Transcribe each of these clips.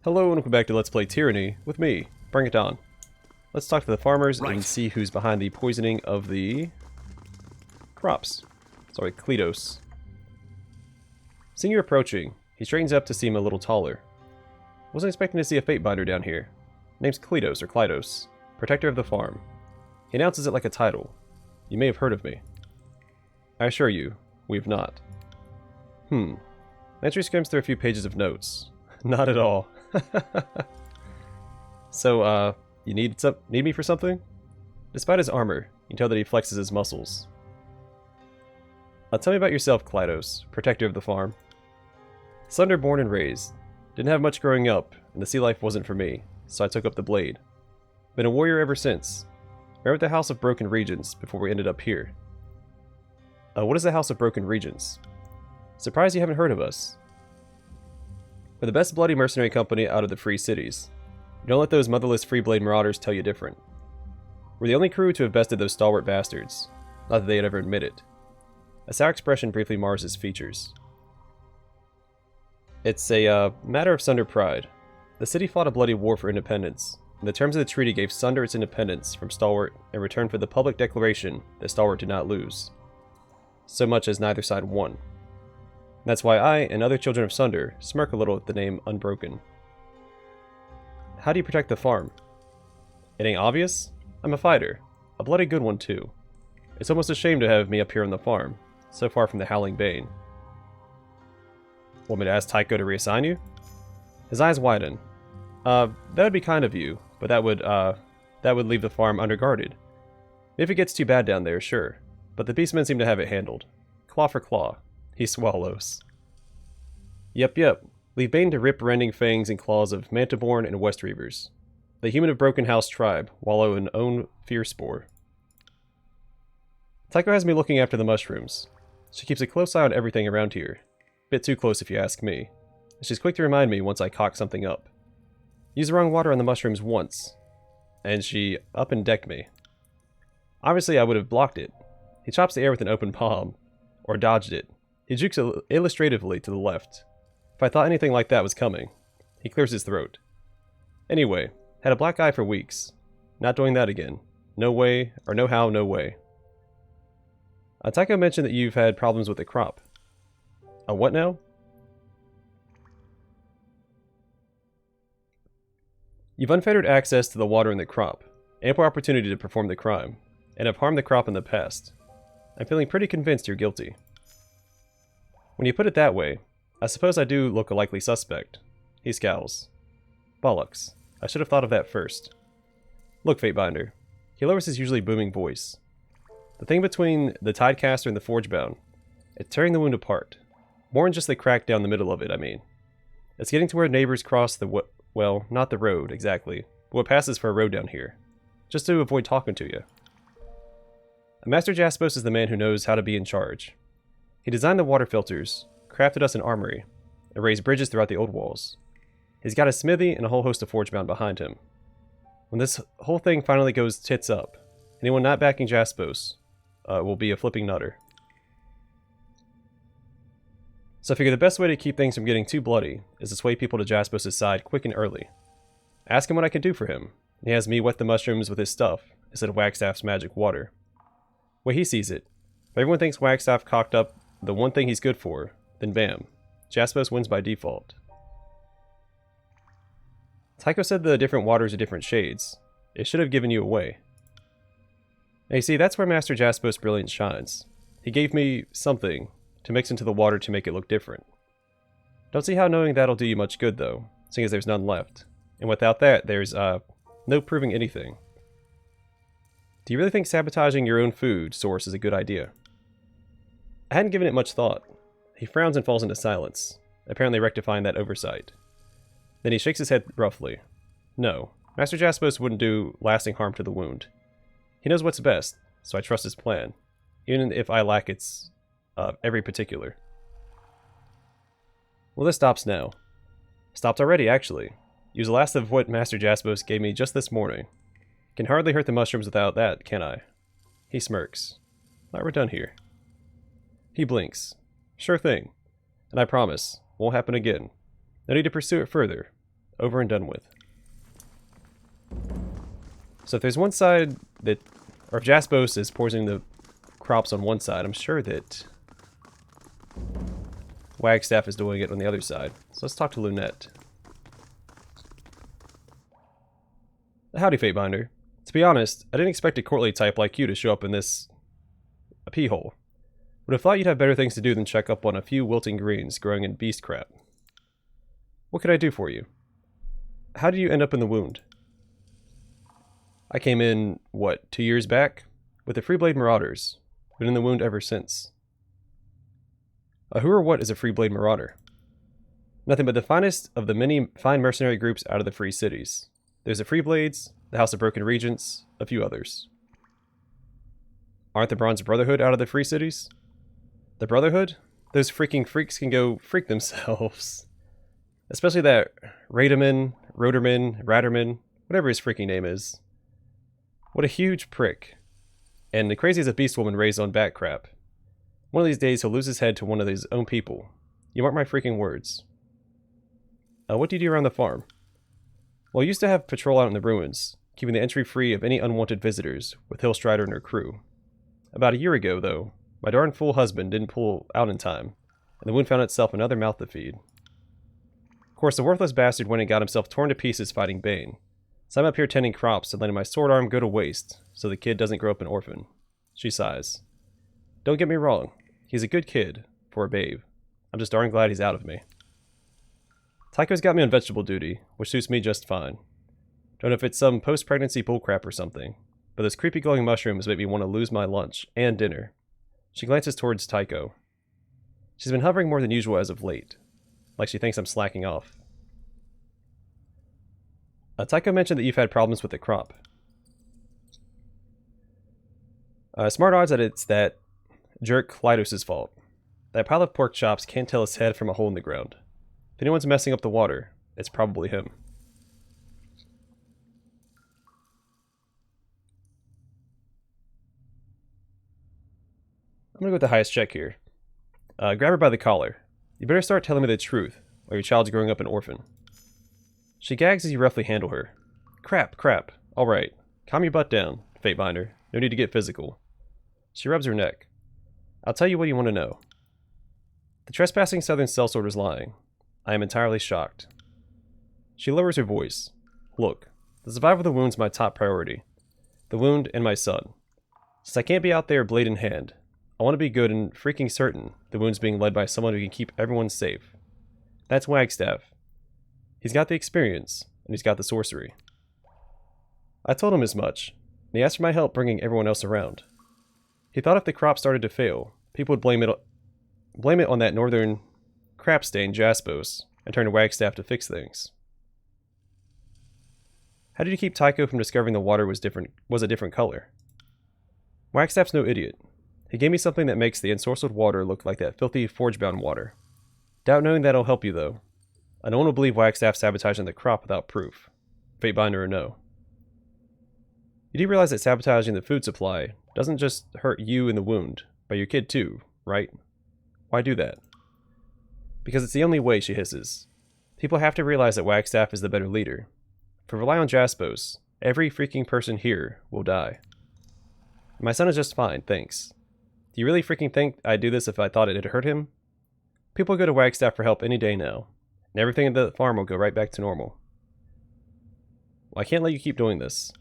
Hello and welcome back to Let's Play Tyranny with me, Bring It On. Let's talk to the farmers and see who's behind the poisoning of the crops. Sorry, Kyros. Seeing you approaching, he straightens up to seem a little taller. Wasn't expecting to see a Fatebinder down here. Name's Kyros, or Kyros, protector of the farm. He announces it like a title. You may have heard of me. I assure you, we've not. The entry skims through a few pages of notes. Not at all. So, you need me for something? Despite his armor, you can tell that he flexes his muscles. Tell me about yourself, Kyros, protector of the farm. Sunder born and raised. Didn't have much growing up, and the sea life wasn't for me, so I took up the blade. Been a warrior ever since. Ran with the House of Broken Regents before we ended up here. What is the House of Broken Regents? Surprised you haven't heard of us. We're the best bloody mercenary company out of the free cities. Don't let those motherless Freeblade marauders tell you different. We're the only crew to have bested those stalwart bastards. Not that they'd ever admit it. A sour expression briefly mars his features. It's a matter of Sunder pride. The city fought a bloody war for independence, and the terms of the treaty gave Sunder its independence from Stalwart in return for the public declaration that Stalwart did not lose. So much as neither side won. That's why I and other children of Sunder smirk a little at the name Unbroken. How do you protect the farm? It ain't obvious? I'm a fighter. A bloody good one too. It's almost a shame to have me up here on the farm, so far from the Howling Bane. Want me to ask Tycho to reassign you? His eyes widen. That would be kind of you, but that would leave the farm underguarded. If it gets too bad down there, sure. But the beastmen seem to have it handled. Claw for claw. He swallows. Yep. Leave Bane to rip rending fangs and claws of Mantiborn and West Reavers. The human of Broken House tribe wallow in own fear spore. Tycho has me looking after the mushrooms. She keeps a close eye on everything around here. Bit too close if you ask me. And she's quick to remind me once I cock something up. Used the wrong water on the mushrooms once, and she up and decked me. Obviously I would have blocked it. He chops the air with an open palm, or dodged it. He jukes illustratively to the left. If I thought anything like that was coming. He clears his throat. Anyway, had a black eye for weeks. Not doing that again. No way, or no how, no way. Tycho mentioned that you've had problems with the crop. What now? You've unfettered access to the water in the crop. Ample opportunity to perform the crime. And have harmed the crop in the past. I'm feeling pretty convinced you're guilty. When you put it that way, I suppose I do look a likely suspect. He scowls. Bollocks. I should have thought of that first. Look, Fatebinder. He lowers his usually booming voice. The thing between the Tidecaster and the Forgebound, it's tearing the wound apart. More than just the crack down the middle of it, I mean. It's getting to where neighbors cross the well, not the road, exactly, but what passes for a road down here. Just to avoid talking to you. Master Jaspos is the man who knows how to be in charge. He designed the water filters, crafted us an armory, and raised bridges throughout the old walls. He's got a smithy and a whole host of Forgebound behind him. When this whole thing finally goes tits up, anyone not backing Jaspos will be a flipping nutter. So I figure the best way to keep things from getting too bloody is to sway people to Jaspos' side quick and early. Ask him what I can do for him. He has me wet the mushrooms with his stuff instead of Wagstaff's magic water. Way he sees it, if everyone thinks Wagstaff cocked up the one thing he's good for, then bam, Jaspos wins by default. Tycho said the different waters are different shades. It should have given you away. Now you see, that's where Master Jaspos' brilliance shines. He gave me something to mix into the water to make it look different. Don't see how knowing that'll do you much good though, seeing as there's none left. And without that, there's no proving anything. Do you really think sabotaging your own food source is a good idea? I hadn't given it much thought. He frowns and falls into silence, apparently rectifying that oversight. Then he shakes his head roughly. No, Master Jaspos wouldn't do lasting harm to the wound. He knows what's best, so I trust his plan, even if I lack its every particular. Well, this stops now. Stopped already, actually. Use the last of what Master Jaspos gave me just this morning. Can hardly hurt the mushrooms without that, can I? He smirks. Alright, we're done here. He blinks. Sure thing. And I promise, won't happen again. No need to pursue it further. Over and done with. So if there's one side that... Or if Jaspos is poisoning the crops on one side, I'm sure that Wagstaff is doing it on the other side. So let's talk to Lunette. Howdy, Fatebinder. To be honest, I didn't expect a courtly type like you to show up in this... a pee hole. Would have thought you'd have better things to do than check up on a few wilting greens growing in beast crap. What could I do for you? How did you end up in the wound? I came in, what, 2 years back? With the Freeblade Marauders. Been in the wound ever since. Who or what is a Freeblade Marauder? Nothing but the finest of the many fine mercenary groups out of the Free Cities. There's the Freeblades, the House of Broken Regents, a few others. Aren't the Bronze Brotherhood out of the Free Cities? The Brotherhood? Those freaking freaks can go freak themselves. Especially that Raderman, Ratterman, whatever his freaking name is. What a huge prick. And the crazy as a beast woman raised on bat crap. One of these days he'll lose his head to one of his own people. You mark my freaking words. What do you do around the farm? Well, I used to have patrol out in the ruins, keeping the entry free of any unwanted visitors, with Hillstrider and her crew. About a year ago, though, my darn fool husband didn't pull out in time, and the wound found itself another mouth to feed. Of course, the worthless bastard went and got himself torn to pieces fighting Bane, so I'm up here tending crops and letting my sword arm go to waste, so the kid doesn't grow up an orphan. She sighs. Don't get me wrong, he's a good kid, for a babe. I'm just darn glad he's out of me. Tycho's got me on vegetable duty, which suits me just fine. Don't know if it's some post-pregnancy bullcrap or something, but those creepy glowing mushrooms make me want to lose my lunch and dinner. She glances towards Tycho. She's been hovering more than usual as of late, like she thinks I'm slacking off. Tycho mentioned that you've had problems with the crop. Smart odds that it's that jerk Klydos' fault. That pile of pork chops can't tell his head from a hole in the ground. If anyone's messing up the water, it's probably him. I'm gonna go with the highest check here. Grab her by the collar. You better start telling me the truth, or your child's growing up an orphan. She gags as you roughly handle her. Crap. Alright. Calm your butt down, Fatebinder. No need to get physical. She rubs her neck. I'll tell you what you want to know. The trespassing Southern Sellsword lying. I am entirely shocked. She lowers her voice. Look, the survival of the wound's my top priority. The wound and my son. Since I can't be out there blade in hand, I want to be good and freaking certain the wound's being led by someone who can keep everyone safe. That's Wagstaff. He's got the experience, and he's got the sorcery. I told him as much, and he asked for my help bringing everyone else around. He thought if the crop started to fail, people would blame it on that northern crap stain Jaspos, and turn to Wagstaff to fix things. How did you keep Tycho from discovering the water was a different color? Wagstaff's no idiot. He gave me something that makes the ensorcelled water look like that filthy forge-bound water. Doubt knowing that'll help you, though. No one will believe Wagstaff sabotaging the crop without proof. Fatebinder or no. You do realize that sabotaging the food supply doesn't just hurt you in the wound, but your kid too, right? Why do that? Because it's the only way, she hisses. People have to realize that Wagstaff is the better leader. If we rely on Jaspos, every freaking person here will die. My son is just fine, thanks. Do you really freaking think I'd do this if I thought it'd hurt him? People go to Wagstaff for help any day now, and everything at the farm will go right back to normal. Well, I can't let you keep doing this.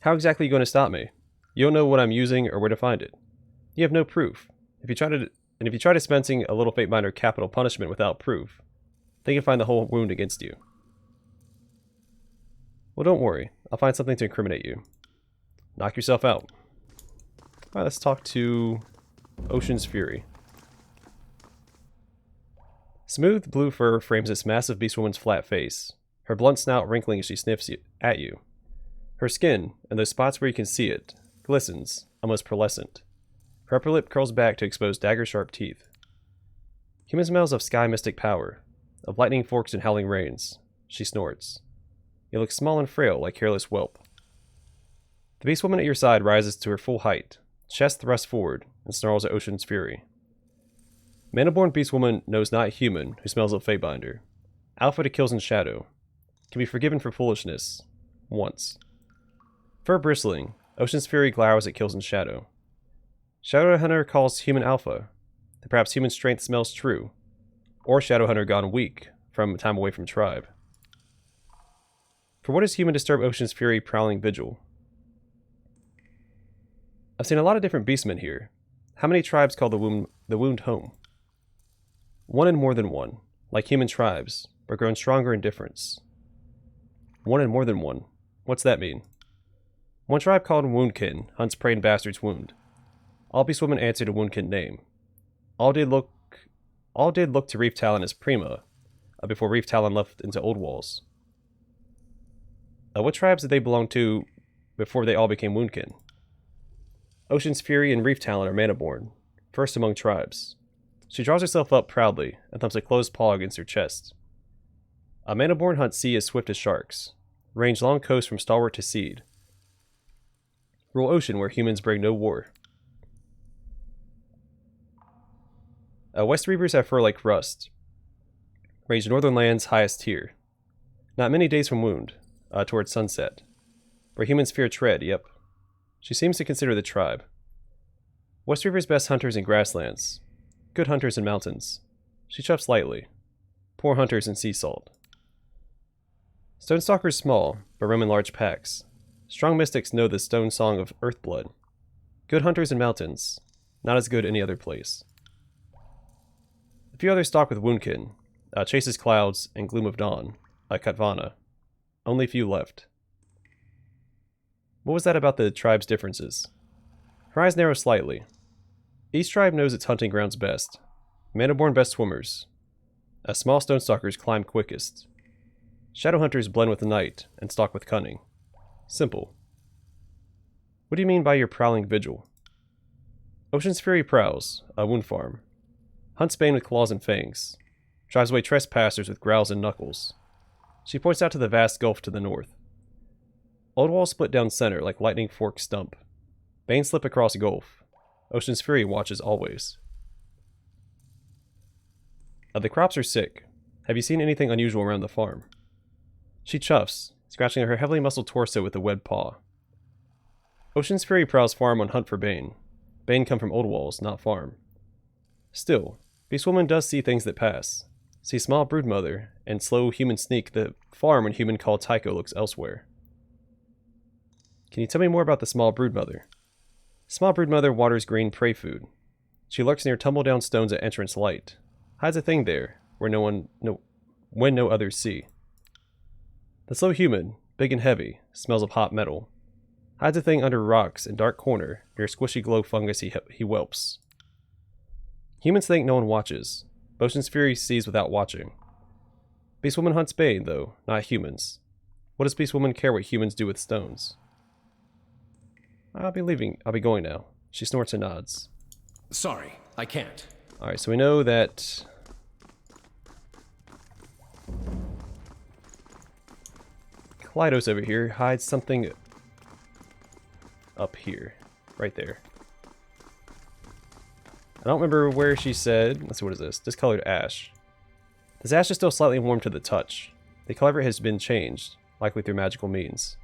How exactly are you going to stop me? You don't know what I'm using or where to find it. You have no proof. If you try dispensing a little Fatebinder capital punishment without proof, they can find the whole wound against you. Well, don't worry. I'll find something to incriminate you. Knock yourself out. Alright, let's talk to Ocean's Fury. Smooth blue fur frames this massive beastwoman's flat face, her blunt snout wrinkling as she sniffs at you. Her skin, in those spots where you can see it, glistens, almost pearlescent. Her upper lip curls back to expose dagger-sharp teeth. Human smells of sky mystic power, of lightning forks and howling rains. She snorts. You look small and frail like careless whelp. The beastwoman at your side rises to her full height, chest thrust forward, and snarls at Ocean's Fury. Mana-born beastwoman knows not human who smells of Fatebinder. Alpha to kills in shadow. Can be forgiven for foolishness. Once. Fur bristling. Ocean's Fury glowers at kills in shadow. Shadowhunter calls human alpha. That perhaps human strength smells true. Or Shadowhunter gone weak from time away from tribe. For what does human disturb Ocean's Fury prowling vigil? I've seen a lot of different beastmen here. How many tribes call the wound home? One and more than one, like human tribes, but grown stronger in difference. One and more than one. What's that mean? One tribe called Woundkin hunts prey in Bastard's Wound. All beastwomen answer to Woundkin name. All did look to Reef Talon as Prima, before Reef Talon left into Old Walls. What tribes did they belong to before they all became Woundkin? Ocean's Fury and Reef Talon are Mana-born, first among tribes. She draws herself up proudly and thumps a closed paw against her chest. A Mana-born hunt sea as swift as sharks, range long coast from stalwart to seed. Rule ocean where humans bring no war. West Reapers have fur like rust. Range northern lands highest tier. Not many days from wound, towards sunset. Where humans fear tread, yep. She seems to consider the tribe. West Reapers best hunters in grasslands. Good hunters in mountains. She chuffs lightly. Poor hunters in sea salt. Stonestalkers small, but roam in large packs. Strong mystics know the stone song of Earthblood. Good hunters in mountains. Not as good any other place. A few others stalk with Woundkin. Chases Clouds and Gloom of Dawn. Katvana. Only few left. What was that about the tribe's differences? Her eyes narrow slightly. Each tribe knows its hunting grounds best. Mana-born best swimmers. Small stonestalkers climb quickest. Shadowhunters blend with the night and stalk with cunning. Simple. What do you mean by your prowling vigil? Ocean's Fury prowls, a wound farm. Hunts Bane with claws and fangs. Drives away trespassers with growls and knuckles. She points out to the vast gulf to the north. Old walls split down center like lightning fork stump. Bane slip across gulf. Ocean's Fury watches always. The crops are sick. Have you seen anything unusual around the farm? She chuffs, scratching her heavily muscled torso with a webbed paw. Ocean's Fury prowls farm on hunt for Bane. Bane come from Old Walls, not farm. Still, Beastwoman does see things that pass. See small broodmother, and slow human sneak the farm when human called Tycho looks elsewhere. Can you tell me more about the small broodmother? Small broodmother waters green prey food. She lurks near tumble-down stones at entrance light. Hides a thing there, where when no others see. The slow human, big and heavy, smells of hot metal. Hides a thing under rocks in dark corner, near squishy glow fungus he whelps. Humans think no one watches. Ocean's Fury sees without watching. Beastwoman hunts Bane, though, not humans. What does Beastwoman care what humans do with stones? I'll be going now. She snorts and nods. Sorry, I can't. Alright, so we know that Kyros over here hides something up here. Right there. I don't remember where she said... Let's see, what is this? Discolored ash. This ash is still slightly warm to the touch. The color has been changed, likely through magical means.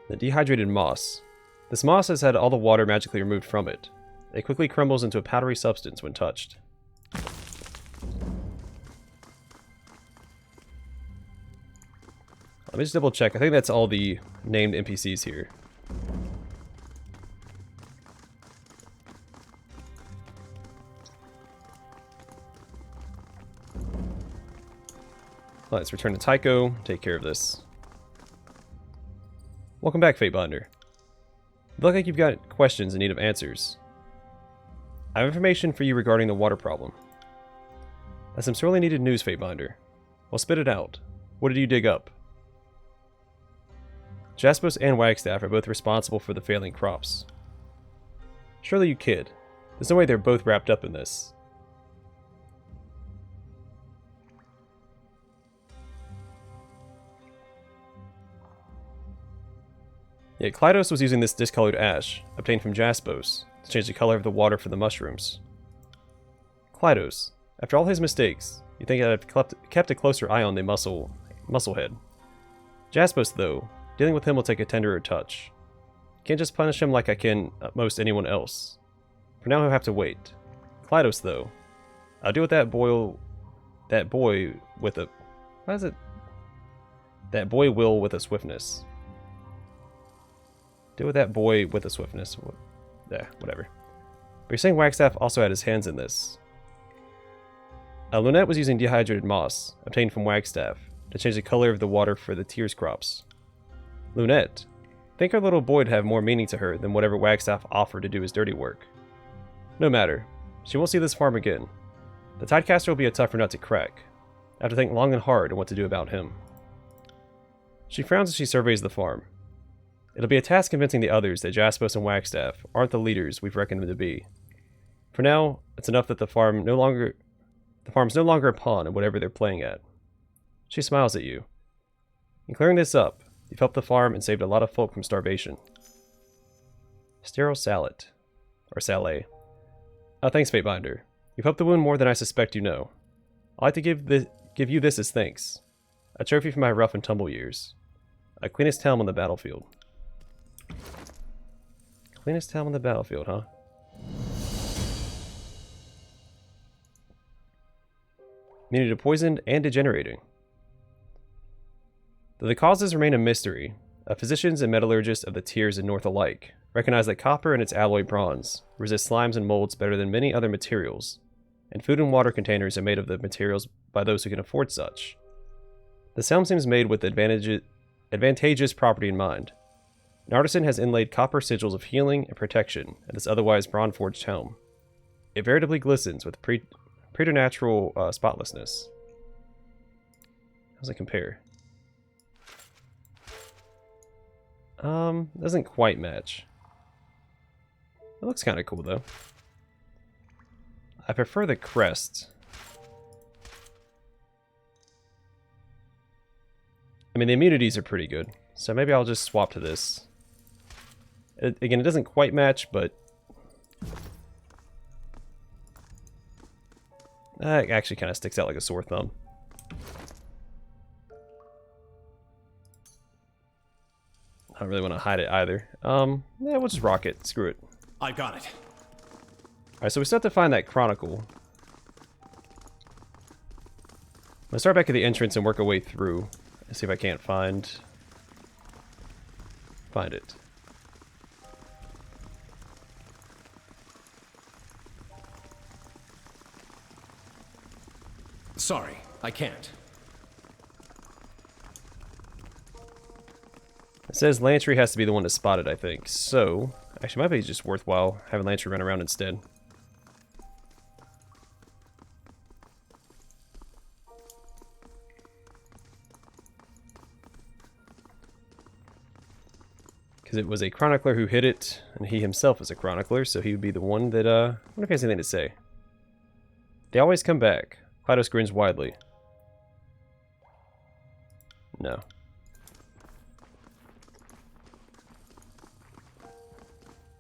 The Dehydrated Moss. This moss has had all the water magically removed from it. It quickly crumbles into a powdery substance when touched. Let me just double check. I think that's all the named NPCs here. Let's return to Tycho, take care of this. Welcome back, Fatebinder. You look like you've got questions in need of answers. I have information for you regarding the water problem. That's some sorely needed news, Fatebinder. Well, spit it out. What did you dig up? Jaspos and Wagstaff are both responsible for the failing crops. Surely you kid. There's no way they're both wrapped up in this. Yet Kyros was using this discolored ash, obtained from Jaspos, to change the color of the water for the mushrooms. Kyros, after all his mistakes, you think I'd have kept a closer eye on the musclehead. Jaspos, though, dealing with him will take a tenderer touch. Can't just punish him like I can most anyone else. For now he'll have to wait. Kyros, though, I'll deal with that boy with a... Why is it? That boy will with a swiftness. Deal with that boy with a swiftness. Yeah, whatever. But you're saying Wagstaff also had his hands in this. Lunette was using Dehydrated Moss, obtained from Wagstaff, to change the color of the water for the tears crops. Lunette, think our little boy would have more meaning to her than whatever Wagstaff offered to do his dirty work. No matter, she won't see this farm again. The Tidecaster will be a tougher nut to crack. I have to think long and hard on what to do about him. She frowns as she surveys the farm. It'll be a task convincing the others that Jaspos and Wagstaff aren't the leaders we've reckoned them to be. For now, it's enough that the farm's no longer a pawn in whatever they're playing at. She smiles at you. In clearing this up, you've helped the farm and saved a lot of folk from starvation. Sterile salad. Or salé. Thanks, Fatebinder. You've helped the wound more than I suspect you know. I'd like to give you this as thanks. A trophy for my rough and tumble years. A cleanest helm on the battlefield. Cleanest helm on the battlefield, huh? Immunity to poison and degenerating. Though the causes remain a mystery, physicians and metallurgists of the tiers in North alike recognize that copper and its alloy bronze resist slimes and molds better than many other materials, and food and water containers are made of the materials by those who can afford such. This helm seems made with advantageous property in mind. An artisan has inlaid copper sigils of healing and protection in this otherwise bronze-forged helm. It veritably glistens with preternatural spotlessness. How does it compare? Doesn't quite match. It looks kind of cool, though. I prefer the crest. I mean, the immunities are pretty good, so maybe I'll just swap to this. Again, it doesn't quite match, but... it actually kind of sticks out like a sore thumb. I don't really want to hide it either. Yeah, we'll just rock it. Screw it. I got it. Alright, so we still have to find that Chronicle. I'm gonna start back at the entrance and work our way through. And see if I can't find it. Sorry, I can't. It says Lantry has to be the one to spot it, I think. So, actually, it might be just worthwhile having Lantry run around instead. Because it was a chronicler who hit it, and he himself is a chronicler, so he would be the one that, I wonder if he has anything to say. They always come back. Kyros grins widely. No.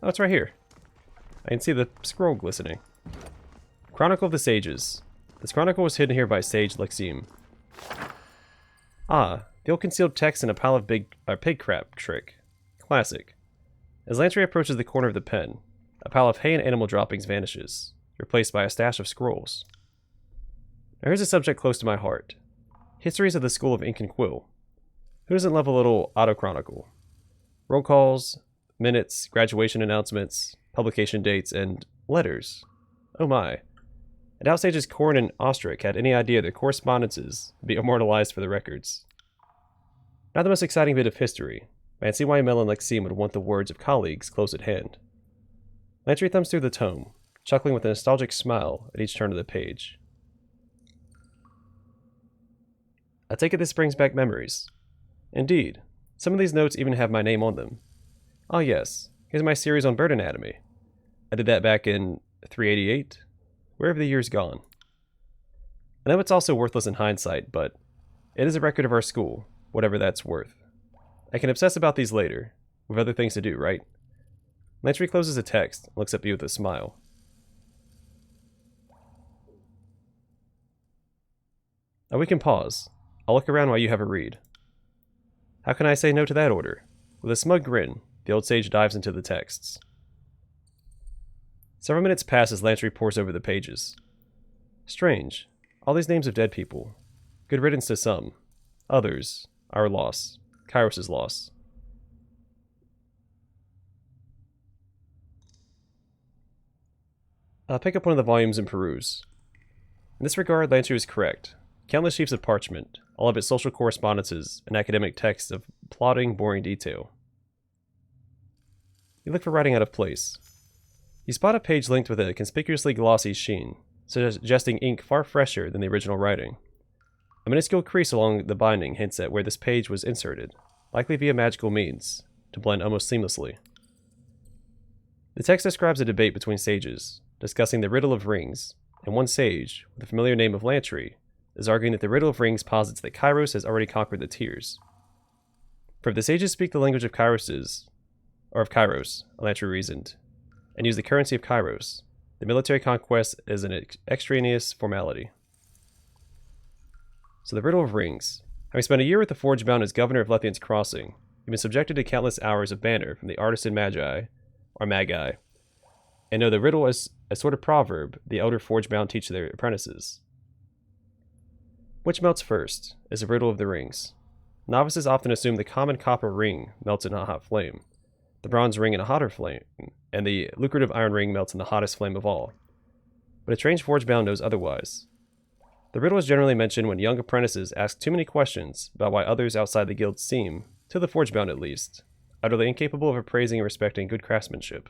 Oh, it's right here. I can see the scroll glistening. Chronicle of the Sages. This chronicle was hidden here by Sage Lexim. Ah, the old concealed text in a pile of pig crap trick. Classic. As Lantry approaches the corner of the pen, a pile of hay and animal droppings vanishes, replaced by a stash of scrolls. Now here's a subject close to my heart. Histories of the School of Ink and Quill. Who doesn't love a little auto-chronicle? Roll calls, minutes, graduation announcements, publication dates, and letters. Oh my. I doubt Sages Korn and Ostrich had any idea their correspondences would be immortalized for the records. Not the most exciting bit of history, but I can see why Mel and Lexime would want the words of colleagues close at hand. Lantry thumbs through the tome, chuckling with a nostalgic smile at each turn of the page. I take it this brings back memories. Indeed, some of these notes even have my name on them. Ah yes, here's my series on bird anatomy. I did that back in 388. Where have the years gone? I know it's also worthless in hindsight, but it is a record of our school, whatever that's worth. I can obsess about these later, We've other things to do, right? Lantry closes the text and looks at me with a smile. Now we can pause. I'll look around while you have a read. How can I say no to that order? With a smug grin, the old sage dives into the texts. Several minutes pass as Lantry pores over the pages. Strange. All these names of dead people. Good riddance to some. Others, our loss. Kyros' loss. I'll pick up one of the volumes and peruse. In this regard, Lantry was correct. Countless sheets of parchment, all of its social correspondences and academic texts of plodding, boring detail. You look for writing out of place. You spot a page linked with a conspicuously glossy sheen, suggesting ink far fresher than the original writing. A minuscule crease along the binding hints at where this page was inserted, likely via magical means, to blend almost seamlessly. The text describes a debate between sages, discussing the riddle of rings, and one sage, with the familiar name of Lantry, is arguing that the riddle of rings posits that Kyros has already conquered the Tears. For if the sages speak the language of Kyros, Lantry reasoned, and use the currency of Kyros, the military conquest is an extraneous formality. So the riddle of rings. Having spent a year with the Forgebound as governor of Lethian's Crossing, you've been subjected to countless hours of banter from the artisan magi, and know the riddle as a sort of proverb the elder Forgebound teach their apprentices. Which melts first is the riddle of the rings. Novices often assume the common copper ring melts in a hot flame, the bronze ring in a hotter flame, and the lucrative iron ring melts in the hottest flame of all. But a trained Forgebound knows otherwise. The riddle is generally mentioned when young apprentices ask too many questions about why others outside the guild seem, to the Forgebound at least, utterly incapable of appraising and respecting good craftsmanship.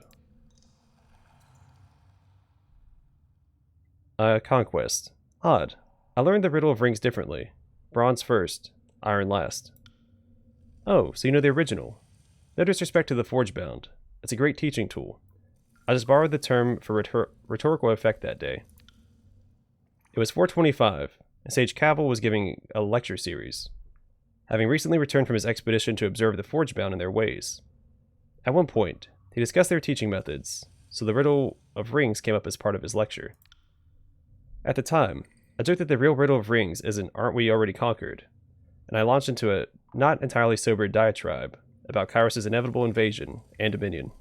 Conquest. Odd. I learned the riddle of rings differently. Bronze first, iron last. Oh, so you know the original. No disrespect to the Forgebound. It's a great teaching tool. I just borrowed the term for rhetorical effect that day. It was 425, and Sage Cavil was giving a lecture series, having recently returned from his expedition to observe the Forgebound and their ways. At one point, he discussed their teaching methods, so the riddle of rings came up as part of his lecture. At the time, I joked that the real riddle of rings isn't "aren't we already conquered?" and I launched into a not entirely sober diatribe about Kyros' inevitable invasion and dominion.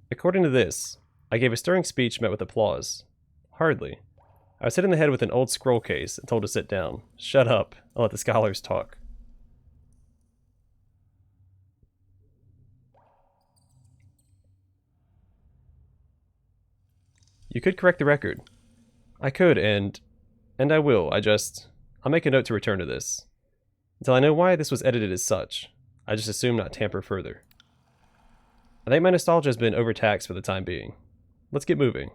According to this, I gave a stirring speech met with applause. Hardly. I was hit in the head with an old scroll case and told to sit down. Shut up, and let the scholars talk. You could correct the record. I could, and I will. I'll make a note to return to this. Until I know why this was edited as such, I just assume not tamper further. I think my nostalgia has been overtaxed for the time being. Let's get moving.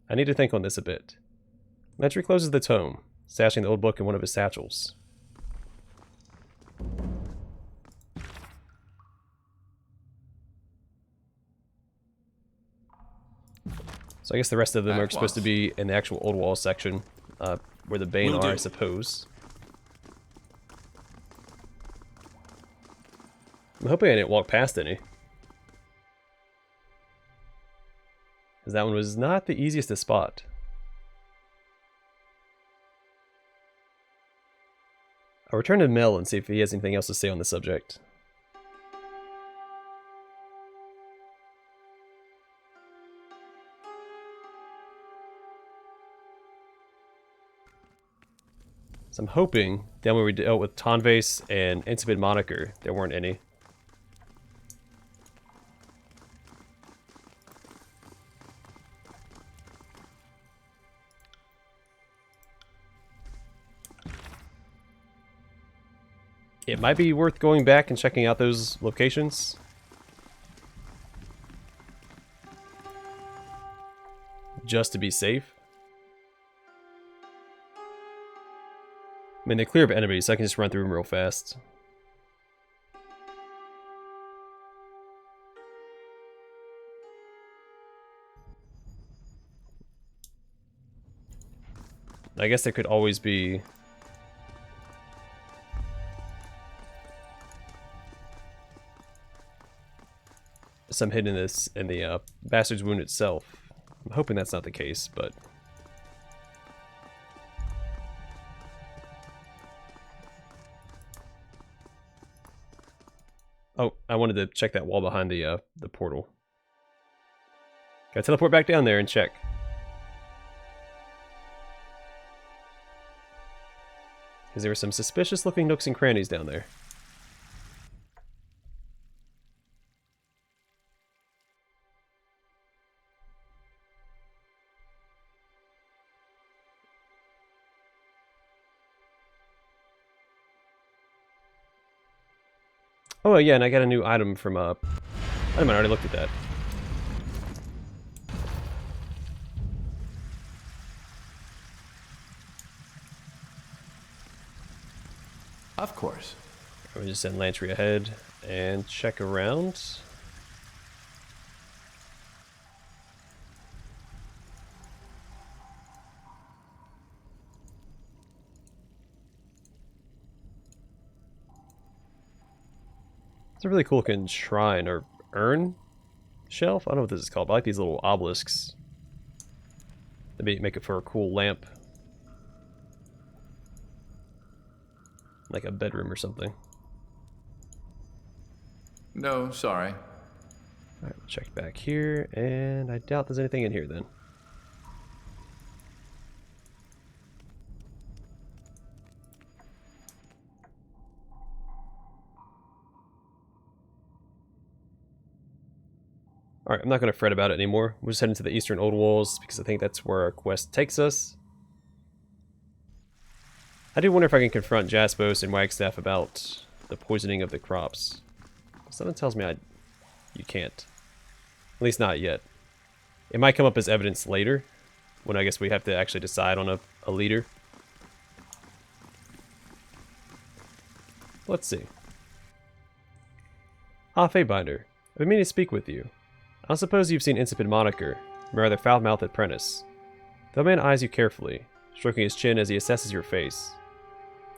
I need to think on this a bit. Lantry closes the tome, stashing the old book in one of his satchels. So I guess the rest of them are supposed to be in the actual old wall section, where the Bane are, I suppose. I'm hoping I didn't walk past any. Because that one was not the easiest to spot. I'll return to Mel and see if he has anything else to say on the subject. So I'm hoping, down where we dealt with Tonvase and Intimate Moniker, there weren't any. It might be worth going back and checking out those locations. Just to be safe. I mean, they're clear of enemies, so I can just run through them real fast. I guess there could always be... some hidden in this in the Bastard's Wound itself. I'm hoping that's not the case, but oh, I wanted to check that wall behind the portal. Gotta teleport back down there and check. Because there were some suspicious looking nooks and crannies down there. Oh yeah, and I got a new item from I might already looked at that. Of course. We'll just send Lantry ahead and check around. It's a really cool looking shrine or urn shelf. I don't know what this is called, but I like these little obelisks. Maybe make it for a cool lamp. Like a bedroom or something. No, sorry. Alright, we'll check back here, and I doubt there's anything in here then. Alright, I'm not going to fret about it anymore. We'll just head into the Eastern Old Walls, because I think that's where our quest takes us. I do wonder if I can confront Jaspos and Wagstaff about the poisoning of the crops. Something tells me you can't. At least not yet. It might come up as evidence later, when I guess we have to actually decide on a leader. Let's see. Ah, Fatebinder. I've been meaning to speak with you. I don't suppose you've seen Insipid Moniker, my rather foul-mouthed apprentice. The man eyes you carefully, stroking his chin as he assesses your face.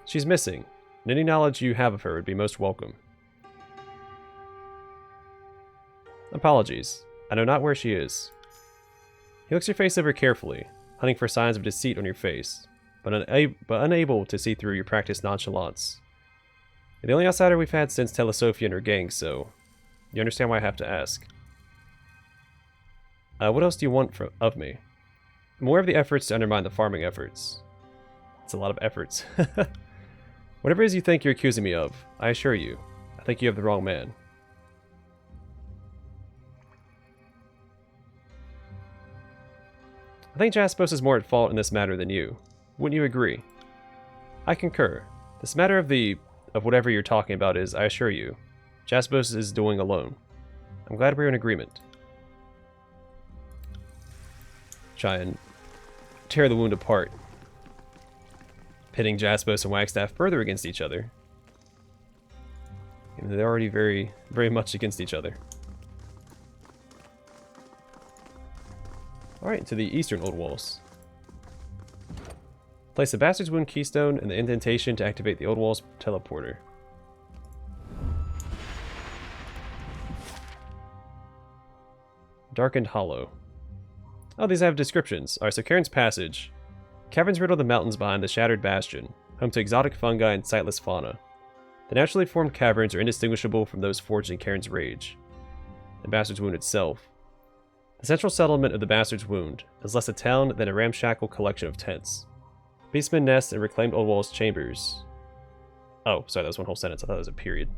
She's missing, and any knowledge you have of her would be most welcome. Apologies. I know not where she is. He looks your face over carefully, hunting for signs of deceit on your face, but unable to see through your practiced nonchalance. You're the only outsider we've had since Telesofia and her gang, so you understand why I have to ask. What else do you want of me? I'm aware of the efforts to undermine the farming efforts. It's a lot of efforts. Whatever it is you think you're accusing me of, I assure you, I think you have the wrong man. I think Jaspos is more at fault in this matter than you. Wouldn't you agree? I concur. This matter of whatever you're talking about is, I assure you, Jaspos is doing alone. I'm glad we're in agreement. Try and tear the wound apart, pitting Jaspos and Wagstaff further against each other. And they're already very, very much against each other. Alright, to the Eastern Old Walls. Place the Bastard's Wound keystone in the indentation to activate the Old Walls teleporter. Darkened Hollow. Oh, these have descriptions. Alright, so Cairn's Passage. Caverns riddle the mountains behind the Shattered Bastion, home to exotic fungi and sightless fauna. The naturally formed caverns are indistinguishable from those forged in Cairn's Rage. The Bastard's Wound itself. The central settlement of the Bastard's Wound is less a town than a ramshackle collection of tents. Beastmen nest in reclaimed Old Walls chambers. Oh, sorry, that was one whole sentence. I thought it was a period.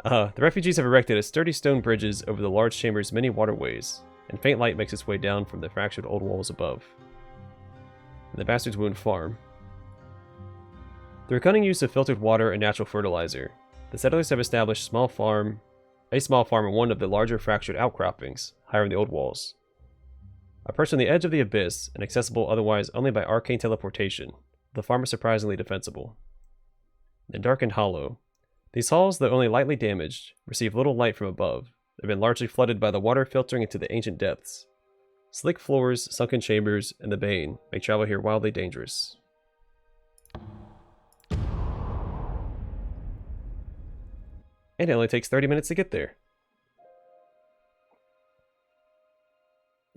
The refugees have erected sturdy stone bridges over the large chamber's many waterways, and faint light makes its way down from the fractured old walls above. And the Bastard's Wound Farm. Through a cunning use of filtered water and natural fertilizer, the settlers have established a small farm in one of the larger fractured outcroppings, higher in the old walls. Perched on the edge of the abyss, and accessible otherwise only by arcane teleportation, the farm is surprisingly defensible. In Darkened Hollow, these halls, though only lightly damaged, receive little light from above. They've been largely flooded by the water filtering into the ancient depths. Slick floors, sunken chambers, and the bane make travel here wildly dangerous. And it only takes 30 minutes to get there.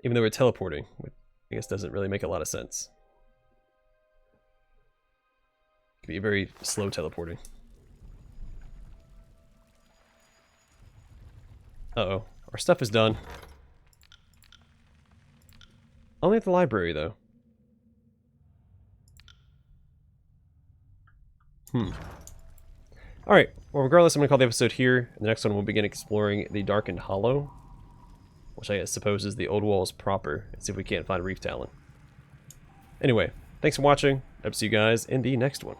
Even though we're teleporting, which I guess doesn't really make a lot of sense. Could be very slow teleporting. Uh-oh. Our stuff is done. Only at the library, though. Alright, well regardless, I'm going to call the episode here. In the next one we'll begin exploring the Darkened Hollow, which I suppose is the Old Walls proper, and see if we can't find Reef Talon. Anyway, thanks for watching. I'll see you guys in the next one.